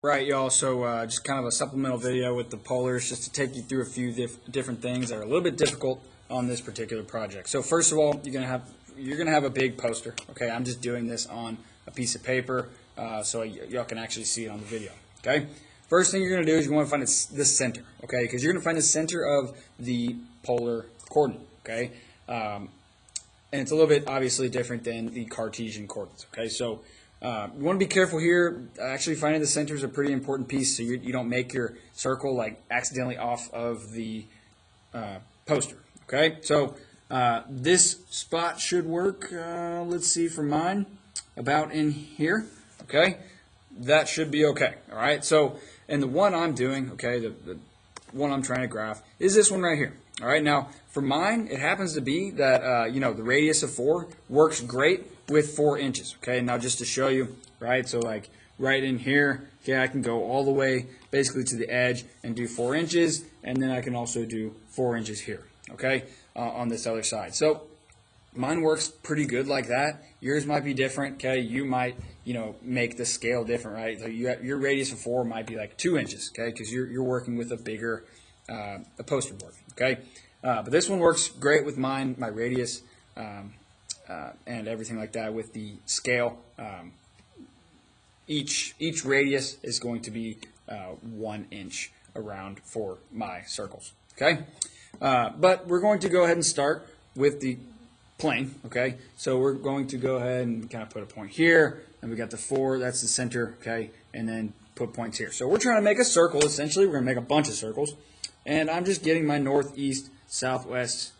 Right, y'all. So just kind of a supplemental video with the polars, just to take you through a few different things that are a little bit difficult on this particular project. So first of all, you're gonna have a big poster. Okay, I'm just doing this on a piece of paper so y'all can actually see it on the video. Okay, first thing you're gonna do is you want to find the center. Okay, because you're gonna find the center of the polar coordinate. Okay, and it's a little bit obviously different than the Cartesian coordinates. Okay, so you want to be careful here. Actually, finding the center is a pretty important piece, so you don't make your circle like accidentally off of the poster. Okay, so this spot should work. Let's see, for mine, about in here. Okay, that should be okay. All right. So, and the one I'm doing, okay, the one I'm trying to graph is this one right here. All right. Now, for mine, it happens to be that the radius of 4 works great with 4 inches. Okay. Now, just to show you, right? So, like right in here, okay, I can go all the way basically to the edge and do 4 inches, and then I can also do 4 inches here. Okay, on this other side. So mine works pretty good like that. Yours might be different. Okay, you might make the scale different, right? So your radius of 4 might be like 2 inches. Okay, because you're working with a bigger a poster board. Okay, but this one works great with mine, my radius, and everything like that with the scale. Each radius is going to be 1 inch around for my circles. Okay. But we're going to go ahead and start with the plane, okay? So we're going to go ahead and kind of put a point here, and we got the 4, that's the center, okay? And then put points here. So we're trying to make a circle, essentially. We're going to make a bunch of circles. And I'm just getting my northeast, southwest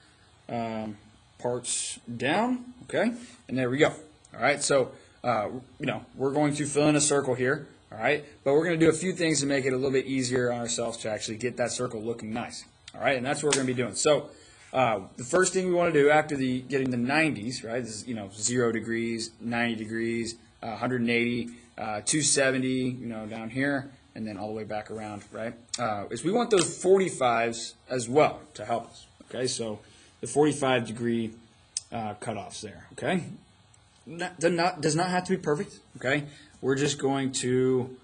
parts down, okay? And there we go. All right, so, we're going to fill in a circle here, all right? But we're going to do a few things to make it a little bit easier on ourselves to actually get that circle looking nice. All right, and that's what we're going to be doing. So the first thing we want to do after getting the 90s, right, this is 0 degrees, 90 degrees, 180, 270, down here, and then all the way back around, right, is we want those 45s as well to help us. Okay, so the 45-degree cutoffs there, okay? Does not have to be perfect, okay? We're just going to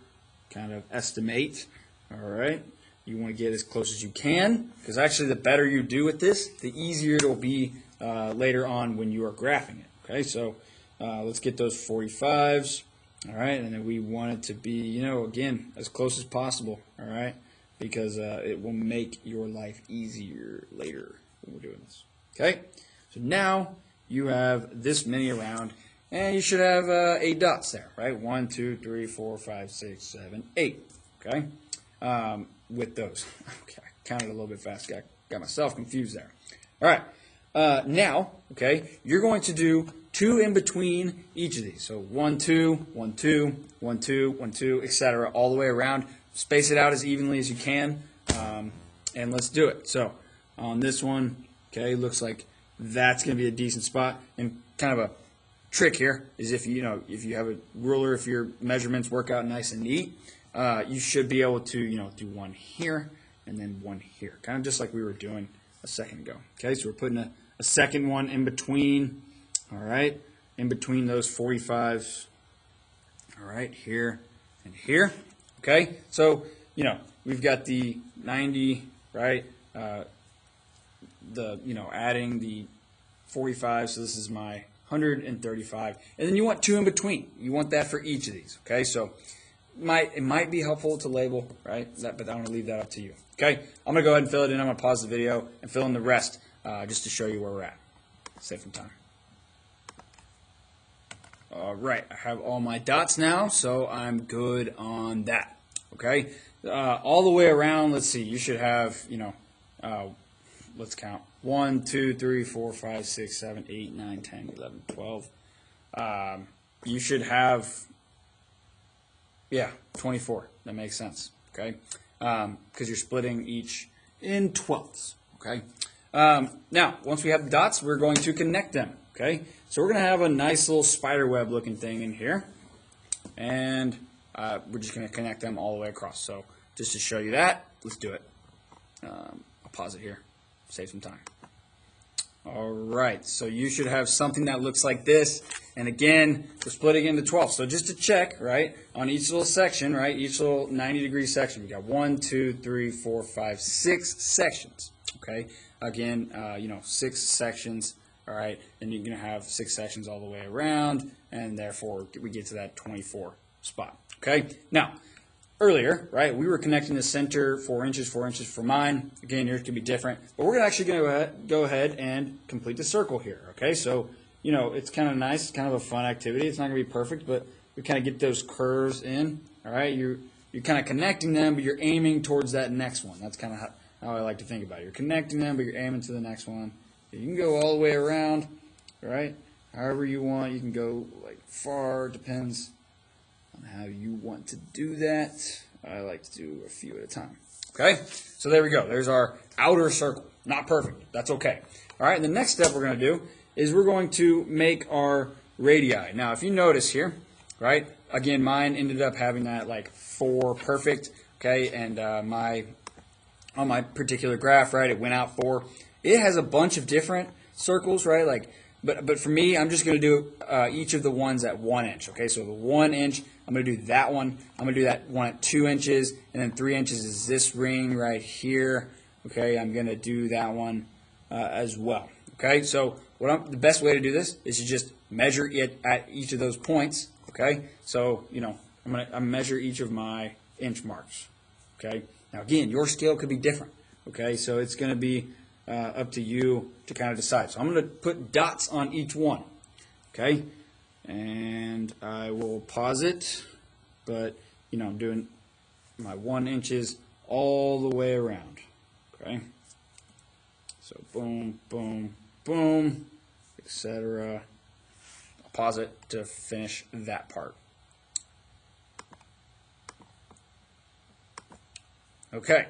kind of estimate, all right? You want to get as close as you can, because actually the better you do with this, the easier it'll be later on when you are graphing it. Okay, so let's get those 45s. All right, and then we want it to be, again, as close as possible. All right, because it will make your life easier later when we're doing this. Okay, so now you have this many around, and you should have 8 dots there, right? 1, 2, 3, 4, 5, 6, 7, 8. Okay. With those. Okay, I counted a little bit fast. Got myself confused there. All right. Now, okay, you're going to do 2 in between each of these. So 1, 2, 1, 2, 1, 2, 1, 2, etc. all the way around. Space it out as evenly as you can, and let's do it. So on this one, okay, looks like that's going to be a decent spot. And kind of a trick here is if you have a ruler, if your measurements work out nice and neat, you should be able to, do one here and then one here, kind of just like we were doing a second ago. Okay, so we're putting a second one in between, all right, in between those 45s, all right, here and here. Okay, so, we've got the 90, right, adding the 45, so this is my 135, and then you want 2 in between. You want that for each of these, okay, so it might be helpful to label, right? But I'm going to leave that up to you. Okay, I'm going to go ahead and fill it in. I'm going to pause the video and fill in the rest just to show you where we're at. Save some time. All right, I have all my dots now, so I'm good on that. Okay, all the way around. Let's see. You should have, let's count. 1, 2, 3, 4, 5, 6, 7, 8, 9, 10, 11, 12. You should have. Yeah, 24. That makes sense, okay? Because you're splitting each in 12ths, okay? Now, once we have the dots, we're going to connect them, okay? So we're going to have a nice little spider web looking thing in here, and we're just going to connect them all the way across. So just to show you that, let's do it. I'll pause it here, save some time. All right, so you should have something that looks like this. And again, we're splitting into 12. So just to check, right, on each little section, right, each little 90-degree section, we got 1, 2, 3, 4, 5, 6 sections. Okay, again, 6 sections. All right, and you're going to have 6 sections all the way around, and therefore we get to that 24 spot. Okay, now earlier, right, we were connecting the center 4 inches for mine. Again, yours could be different, but we're actually going to go ahead and complete the circle here. Okay, so it's kind of nice, it's kind of a fun activity. It's not going to be perfect, but we kind of get those curves in. All right, you're kind of connecting them, but you're aiming towards that next one. That's kind of how I like to think about it. You're connecting them, but you're aiming to the next one. You can go all the way around, right? However you want. You can go like far, depends on how you want to do that. I like to do a few at a time. Okay, so there we go. There's our outer circle. Not perfect. That's okay. All right, and the next step we're going to do is we're going to make our radii. Now, if you notice here, right, again, mine ended up having that like 4 perfect, okay, and on my particular graph, right, it went out 4. It has a bunch of different circles, right? But for me, I'm just going to do each of the ones at 1 inch. Okay, so the 1 inch, I'm going to do that one. I'm going to do that one at 2 inches, and then 3 inches is this ring right here. Okay, I'm going to do that one as well. Okay, so the best way to do this is to just measure it at each of those points. Okay, so I'm going to measure each of my inch marks. Okay, now again, your scale could be different. Okay, so it's going to be up to you to kind of decide. So I'm going to put dots on each one, okay? And I will pause it, but I'm doing my 1 inches all the way around, okay? So boom, boom, boom, etc. I'll pause it to finish that part. Okay.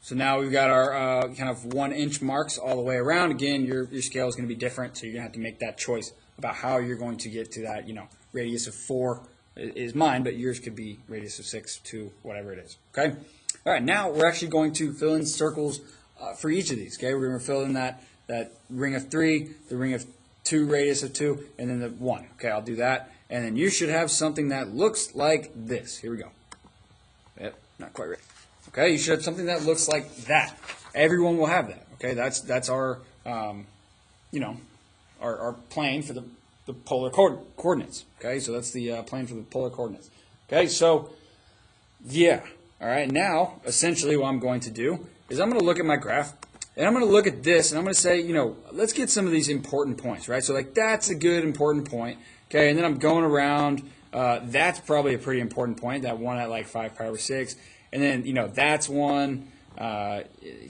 So now we've got our kind of 1 inch marks all the way around. Again, your scale is going to be different, so you're going to have to make that choice about how you're going to get to that, radius of 4 is mine, but yours could be radius of 6, 2, whatever it is, okay? All right, now we're actually going to fill in circles for each of these, okay? We're going to fill in that ring of 3, the ring of 2, radius of 2, and then the 1, okay? I'll do that, and then you should have something that looks like this. Here we go. Yep, not quite right. Okay, you should have something that looks like that. Everyone will have that. Okay, that's our our plane for the polar coordinates. Okay, so that's the plane for the polar coordinates. Okay, so yeah. All right, now essentially what I'm going to do is I'm going to look at my graph and I'm going to look at this and I'm going to say, let's get some of these important points, right? So like that's a good important point. Okay, and then I'm going around. That's probably a pretty important point. That one at like 5 pi over 6. And then, that's one,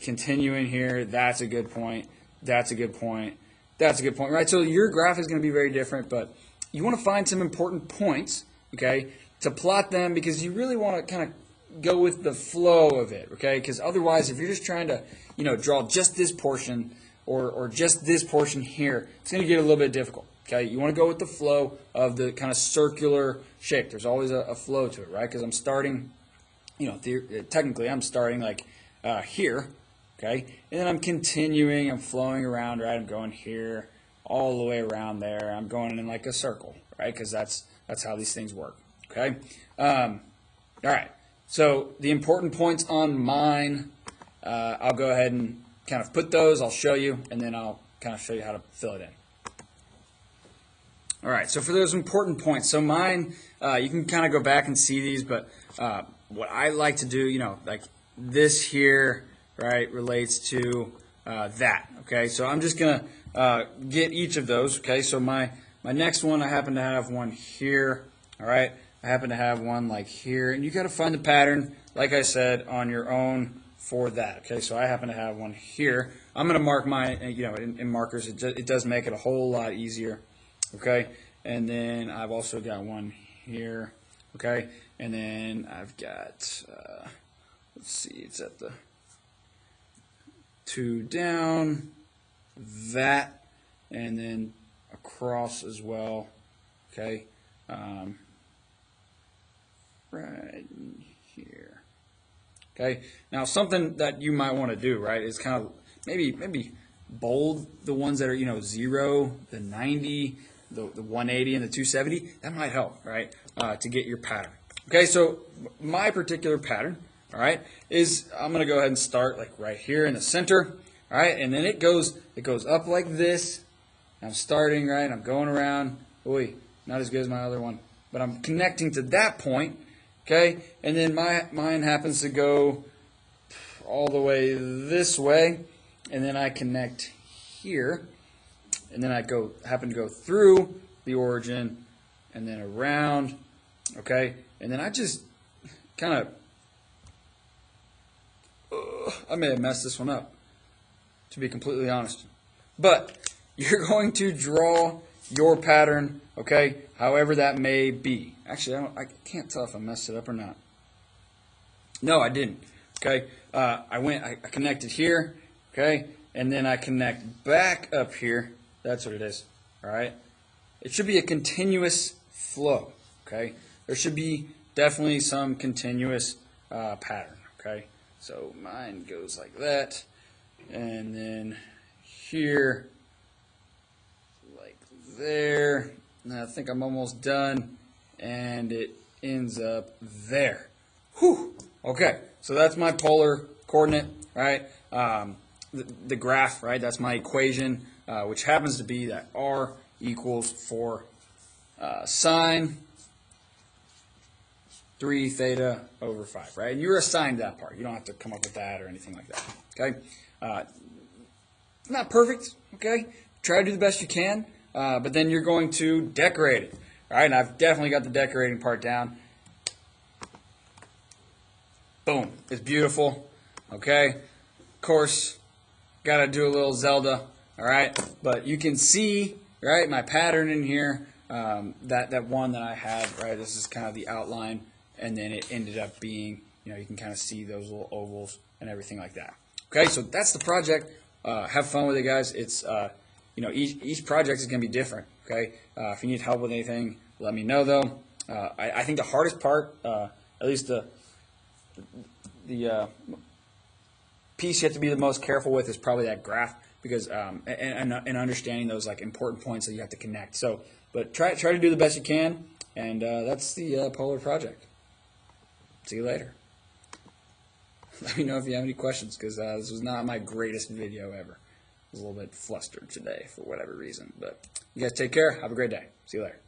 continuing here, that's a good point, that's a good point, that's a good point, right? So your graph is going to be very different, but you want to find some important points, okay, to plot them because you really want to kind of go with the flow of it, okay? Because otherwise, if you're just trying to, draw just this portion or just this portion here, it's going to get a little bit difficult, okay? You want to go with the flow of the kind of circular shape. There's always a flow to it, right? Because I'm starting... technically I'm starting like here, okay, and then I'm continuing, I'm flowing around, right, I'm going here, all the way around there, I'm going in like a circle, right, because that's how these things work, okay. All right, so the important points on mine, I'll go ahead and kind of put those, I'll show you, and then I'll kind of show you how to fill it in. All right, so for those important points, so mine, you can kind of go back and see these, but what I like to do, like this here, right, relates to that, okay? So I'm just going to get each of those, okay? So my next one, I happen to have one here, all right? I happen to have one like here, and you got to find the pattern, like I said, on your own for that, okay? So I happen to have one here. I'm going to mark mine, in markers. It does make it a whole lot easier, okay? And then I've also got one here, okay? And then I've got, let's see, it's at the 2 down, that, and then across as well, okay, right here, okay. Now something that you might want to do, right, is kind of maybe bold the ones that are, 0, the 90, the 180, and the 270. That might help, right, to get your pattern. Okay, so my particular pattern, all right, is I'm going to go ahead and start like right here in the center, all right, and then it goes up like this. I'm starting, right, I'm going around. Oy, not as good as my other one, but I'm connecting to that point, okay, and then mine happens to go all the way this way, and then I connect here, and then I happen to go through the origin, and then around, okay, and then I just kind of, I may have messed this one up, to be completely honest, but you're going to draw your pattern, okay, however that may be. Actually, I can't tell if I messed it up or not. No, I didn't. Okay, I connected here, okay, and then I connect back up here. That's what it is, all right? It should be a continuous flow, okay? There should be definitely some continuous pattern, okay? So mine goes like that, and then here, like there, and I think I'm almost done, and it ends up there. Whew, okay. So that's my polar coordinate, right? The graph, right? That's my equation, which happens to be that r equals 4 sine 3 theta over 5, right? And you're assigned that part. You don't have to come up with that or anything like that, okay? Not perfect, okay? Try to do the best you can, but then you're going to decorate it, all right? And I've definitely got the decorating part down. Boom. It's beautiful. Okay. Of course, got to do a little Zelda. All right. But you can see, right, my pattern in here, that one that I had, right, this is kind of the outline. And then it ended up being, you can kind of see those little ovals and everything like that. Okay. So that's the project. Have fun with it, guys. It's, each project is going to be different. Okay. If you need help with anything, let me know, though. I think the hardest part, at least the piece you have to be the most careful with is probably that graph, because and understanding those like important points that you have to connect. So, but try to do the best you can, and that's the polar project. See you later. Let me know if you have any questions, because this was not my greatest video ever. I was a little bit flustered today for whatever reason, but you guys take care. Have a great day. See you later.